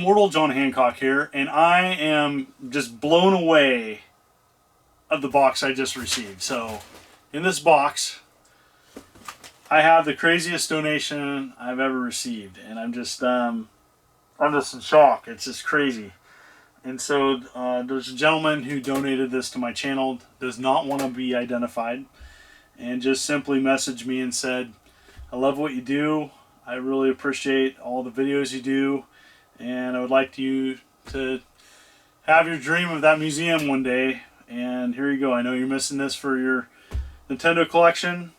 Immortal John Hancock here, and I am just blown away of the box I just received. So, in this box, I have the craziest donation I've ever received, and I'm just in shock. It's just crazy. And so, there's a gentleman who donated this to my channel, does not want to be identified, and just simply messaged me and said, "I love what you do. I really appreciate all the videos you do, and I would like you to have your dream of that museum one day. And here you go. I know you're missing this for your Nintendo collection,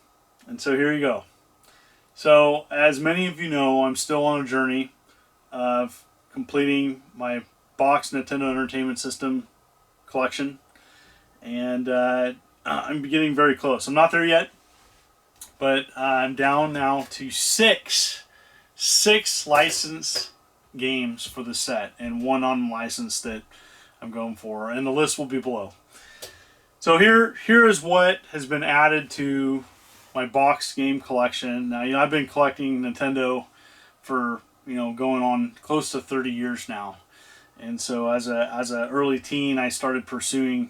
and so here you go." So, as many of you know, I'm still on a journey of completing my box Nintendo Entertainment System collection, and I'm getting very close. I'm not there yet, but I'm down now to six licensed games for the set, and one unlicensed that I'm going for, and the list will be below. So here is what has been added to my box game collection. Now, I've been collecting Nintendo for going on close to 30 years now, and so as a early teen, I started pursuing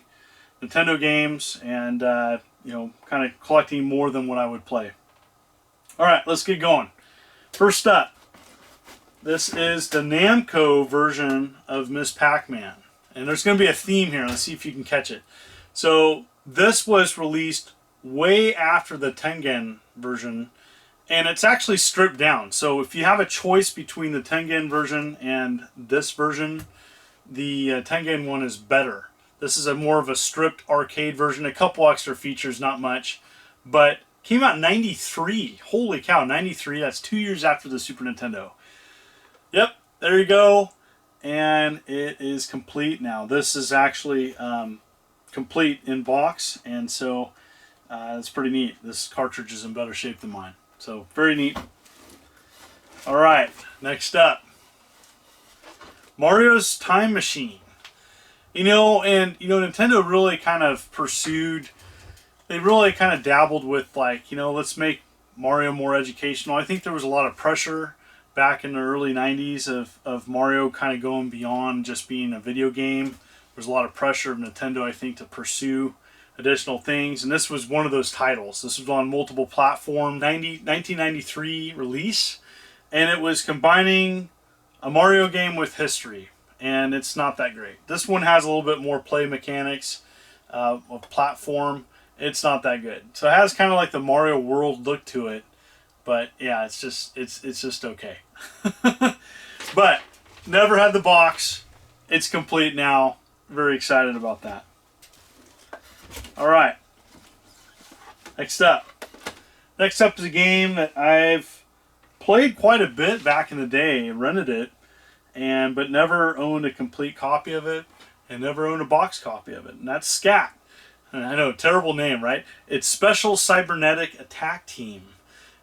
Nintendo games and kind of collecting more than what I would play. All right, let's get going. First up, this is the Namco version of Miss Pac-Man, and there's going to be a theme here. Let's see if you can catch it. So this was released way after the Tengen version, and it's actually stripped down. So if you have a choice between the Tengen version and this version, the Tengen one is better. This is more of a stripped arcade version, a couple extra features, not much, but came out in 93. Holy cow, 93. That's 2 years after the Super Nintendo. Yep, there you go. And it is complete now. This is actually complete in box, and so it's pretty neat. This cartridge is in better shape than mine. So, very neat. Alright, next up. Mario's Time Machine. Nintendo really kind of pursued, they really kind of dabbled with, let's make Mario more educational. I think there was a lot of pressure back in the early 90s of Mario kind of going beyond just being a video game. There was a lot of pressure of Nintendo, I think, to pursue additional things, and this was one of those titles. This was on multiple platforms, 1993 release, and it was combining a Mario game with history, and it's not that great. This one has a little bit more play mechanics of platform. It's not that good. So it has kind of like the Mario World look to it, but yeah, it's just okay. But never had the box. It's complete now. Very excited about that. All right. Next up is a game that I've played quite a bit back in the day, rented it, but never owned a complete copy of it, and never owned a box copy of it, and that's Scat. And I know, terrible name, right? It's Special Cybernetic Attack Team.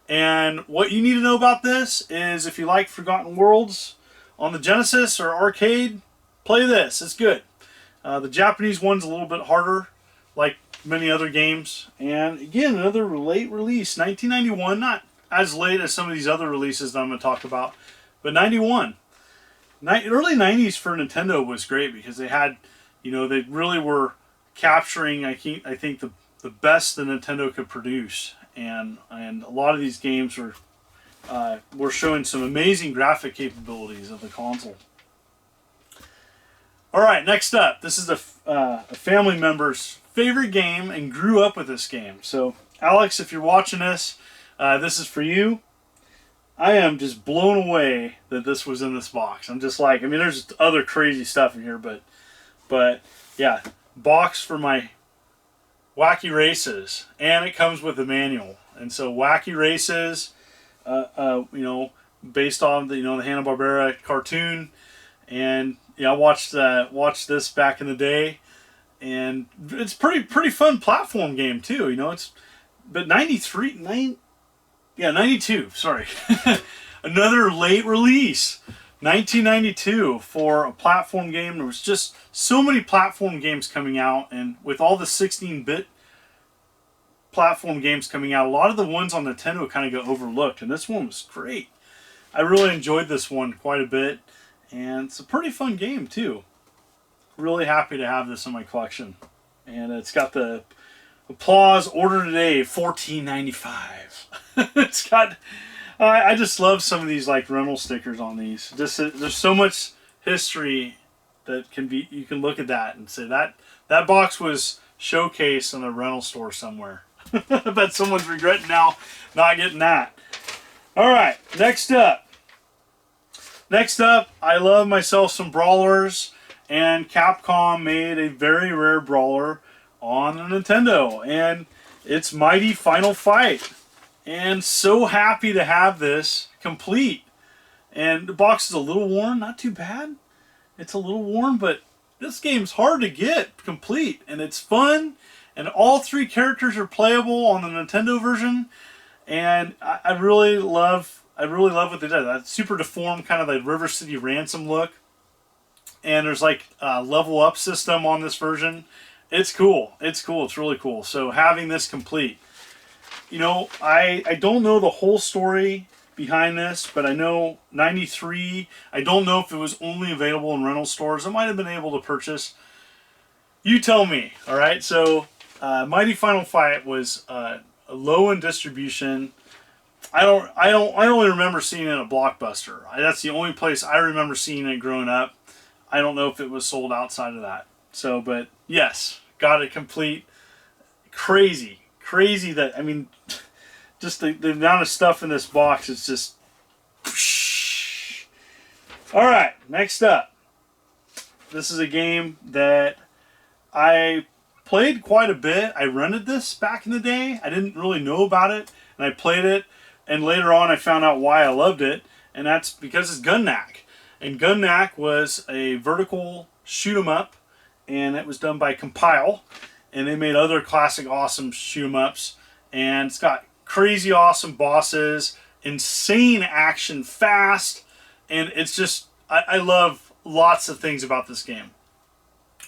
And what you need to know about this is, if you like Forgotten Worlds on the Genesis or arcade, play this. It's good. The Japanese one's a little bit harder, like many other games. And again, another late release, 1991. Not as late as some of these other releases that I'm going to talk about, but 91. Early 90s for Nintendo was great because they had, they really were capturing, I think the best that Nintendo could produce. And a lot of these games were showing some amazing graphic capabilities of the console. All right, next up, this is a family member's favorite game and grew up with this game. So, Alex, if you're watching this, this is for you. I am just blown away that this was in this box. I'm just like, there's other crazy stuff in here, but yeah, box for my Wacky Races, and it comes with a manual. And so Wacky Races, based on the Hanna-Barbera cartoon, and I watched this back in the day, and it's pretty fun platform game too. But 92. Sorry, another late release, 1992 for a platform game. There was just so many platform games coming out, and with all the 16-bit platform games coming out, a lot of the ones on Nintendo kind of got overlooked, and this one was great. I really enjoyed this one quite a bit, And it's a pretty fun game too. Really happy to have this in my collection. And it's got the applause, order today, $14.95. It's got, I just love some of these like rental stickers on these. Just there's so much history that can be, you can look at that and say that box was showcased in a rental store somewhere. I bet someone's regretting now not getting that. All right, next up. Next up, I love myself some brawlers, and Capcom made a very rare brawler on the Nintendo, and it's Mighty Final Fight. And so happy to have this complete. And the box is a little worn, not too bad. It's a little worn, but this game's hard to get complete, and it's fun. And all 3 characters are playable on the Nintendo version, and I really love what they did. That super deformed kind of like River City Ransom look, and there's like a level up system on this version. It's cool. It's cool. It's really cool. So having this complete, you know, I don't know the whole story behind this, but I know 93. I don't know if it was only available in rental stores. I might have been able to purchase. You tell me. All right. So Mighty Final Fight was low in distribution. I only remember seeing it at a Blockbuster. That's the only place I remember seeing it growing up. I don't know if it was sold outside of that. So, but yes, got it complete. Crazy that, I mean, just the amount of stuff in this box is just. All right, next up. This is a game that I played quite a bit. I rented this back in the day. I didn't really know about it, and I played it. And later on, I found out why I loved it, and that's because it's Gun Knack. And Gun Knack was a vertical shoot 'em up, and it was done by Compile, and they made other classic awesome shoot 'em ups. And it's got crazy awesome bosses, insane action, fast, and it's just I love lots of things about this game.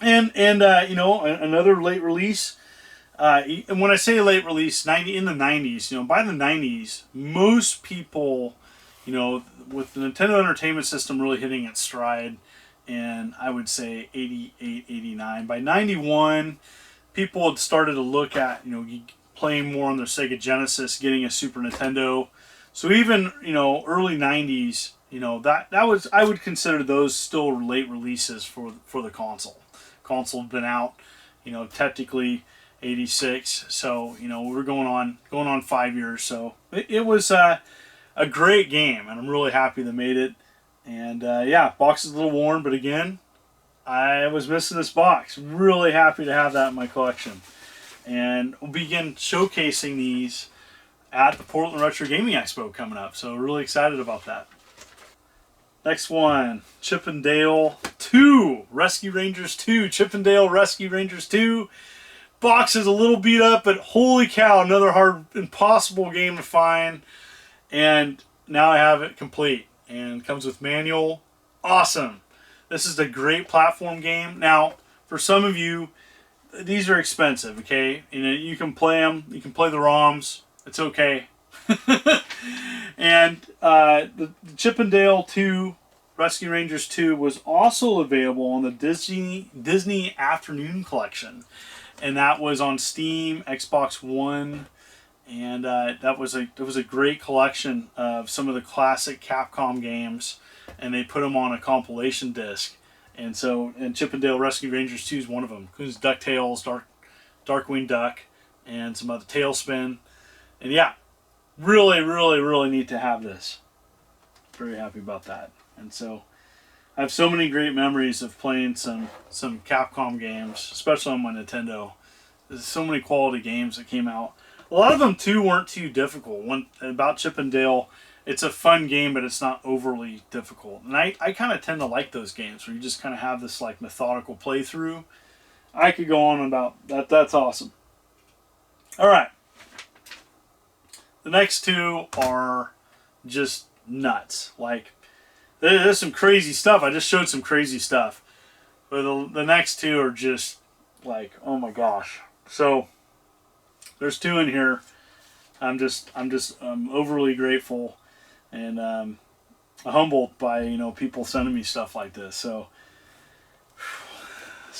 And you know, another late release. And when I say late release, in the 90s, you know, by the 90s, most people, you know, with the Nintendo Entertainment System really hitting its stride, and I would say 88, 89. By 91, people had started to look at, you know, playing more on their Sega Genesis, getting a Super Nintendo. So even, you know, early 90s, you know, that was, I would consider those still late releases for the console. Console had been out, you know, technically 86, so you know we're going on 5 years. So it was a great game, and I'm really happy they made it. And yeah, box is a little worn, but again, I was missing this box. Really happy to have that in my collection, and we'll begin showcasing these at the Portland Retro Gaming Expo coming up. So really excited about that. Next one, Chip 'n Dale 2, Rescue Rangers 2, Chip 'n Dale Rescue Rangers 2. Box is a little beat up, but holy cow, another hard, impossible game to find. And now I have it complete. And comes with manual. Awesome. This is a great platform game. Now, for some of you, these are expensive, okay? You know, you can play them. You can play the ROMs. It's okay. And the Chip 'n Dale 2, Rescue Rangers 2, was also available on the Disney Afternoon Collection. And that was on Steam, Xbox One, and that was a great collection of some of the classic Capcom games, and they put them on a compilation disc. And so, Chip 'n Dale Rescue Rangers 2 is one of them. Includes DuckTales, Darkwing Duck, and some other Tailspin. And yeah, really neat to have this. Very happy about that. And so, I have so many great memories of playing some Capcom games, especially on my Nintendo. There's so many quality games that came out. A lot of them too weren't too difficult. About Chip 'n Dale, it's a fun game, but it's not overly difficult. And I kind of tend to like those games where you just kind of have this like methodical playthrough. I could go on about that. That's awesome. All right. The next two are just nuts. Like, there's some crazy stuff. I just showed some crazy stuff. But the next two are just like, oh my gosh. So there's two in here. I'm overly grateful, and humbled by, you know, people sending me stuff like this. So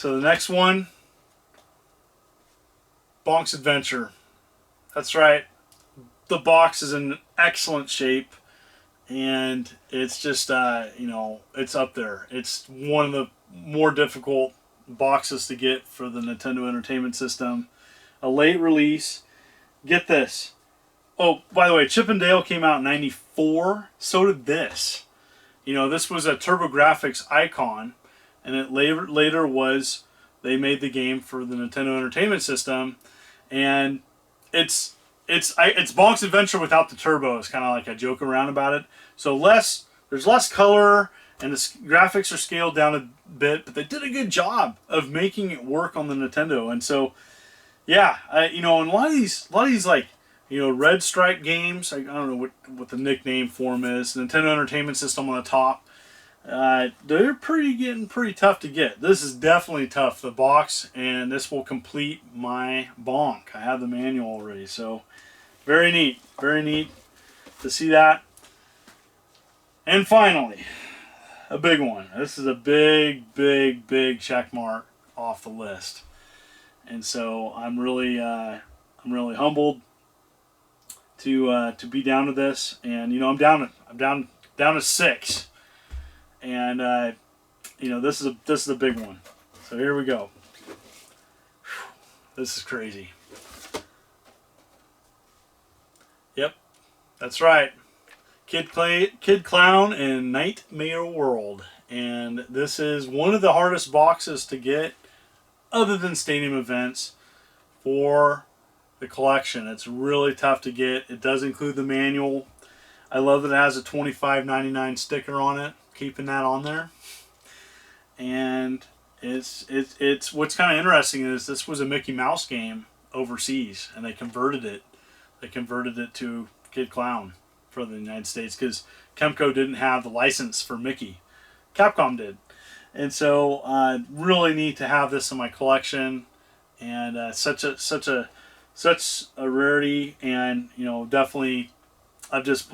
the next one, Bonk's Adventure. That's right. The box is in excellent shape, and it's just, you know, it's up there. It's one of the more difficult boxes to get for the Nintendo Entertainment System. A late release. Get this. Oh, by the way, Chip and Dale came out in '94. So did this. You know, this was a TurboGrafx icon, and it later was, they made the game for the Nintendo Entertainment System, and it's Bonk's Adventure without the turbo. It's kind of like I joke around about it. So there's less color, and the graphics are scaled down a bit, but they did a good job of making it work on the Nintendo. And so, yeah, you know, and a lot of these like, you know, red stripe games, I don't know what the nickname for them is, Nintendo Entertainment System on the top, they're getting pretty tough to get. This is definitely tough, the box, and this will complete my Bonk. I have the manual already, so very neat to see that. And finally, a big one. This is a big check mark off the list, and so I'm really humbled to be down to this. And you know, I'm down to 6, and you know, this is a big one. So here we go. This is crazy. Yep, that's right. Kid Clown in Nightmare World. And this is one of the hardest boxes to get, other than stadium events, for the collection. It's really tough to get. It does include the manual. I love that it has a $25.99 sticker on it, keeping that on there. And it's what's kind of interesting is this was a Mickey Mouse game overseas, and they converted it. They converted it to Kid Clown for the United States because Kemco didn't have the license for Mickey. Capcom did. And so really neat to have this in my collection, and such a rarity, and you know, definitely I've just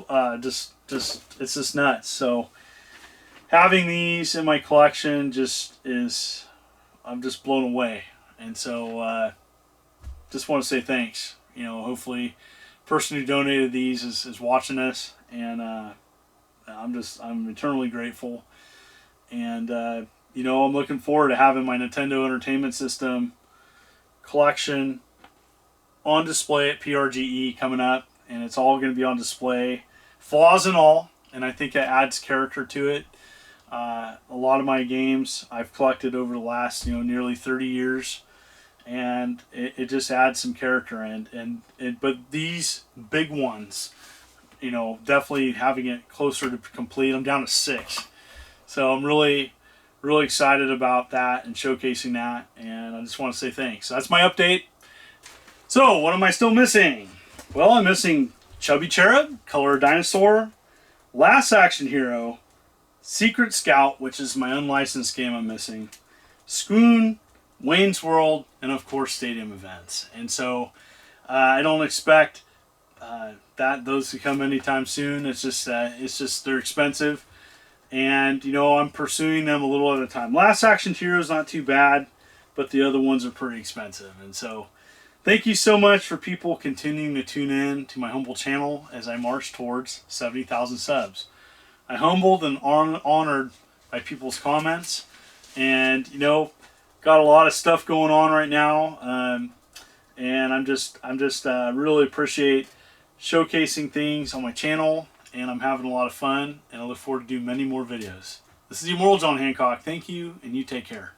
it's just nuts. So having these in my collection I'm just blown away. And so just want to say thanks. You know, hopefully the person who donated these is watching this, and I'm eternally grateful. And you know, I'm looking forward to having my Nintendo Entertainment System collection on display at PRGE coming up, and it's all going to be on display, flaws and all, and I think that adds character to it. A lot of my games I've collected over the last, you know, nearly 30 years, and it just adds some character. But these big ones, you know, definitely having it closer to complete. I'm down to 6, so I'm really excited about that and showcasing that, and I just want to say thanks. So that's my update. So what am I still missing? Well, I'm missing Chubby Cherub, Color Dinosaur, Last Action Hero, Secret Scout, which is my unlicensed game I'm missing, Squoon, Wayne's World, and of course Stadium Events. And so I don't expect those to come anytime soon. It's just they're expensive, and you know, I'm pursuing them a little at a time. Last Action Hero is not too bad, but the other ones are pretty expensive. And so thank you so much for people continuing to tune in to my humble channel as I march towards 70,000 subs. I'm humbled and honored by people's comments, and you know, got a lot of stuff going on right now, and I'm just really appreciate showcasing things on my channel, and I'm having a lot of fun, and I look forward to doing many more videos. This is Immortal John Hancock. Thank you, and you take care.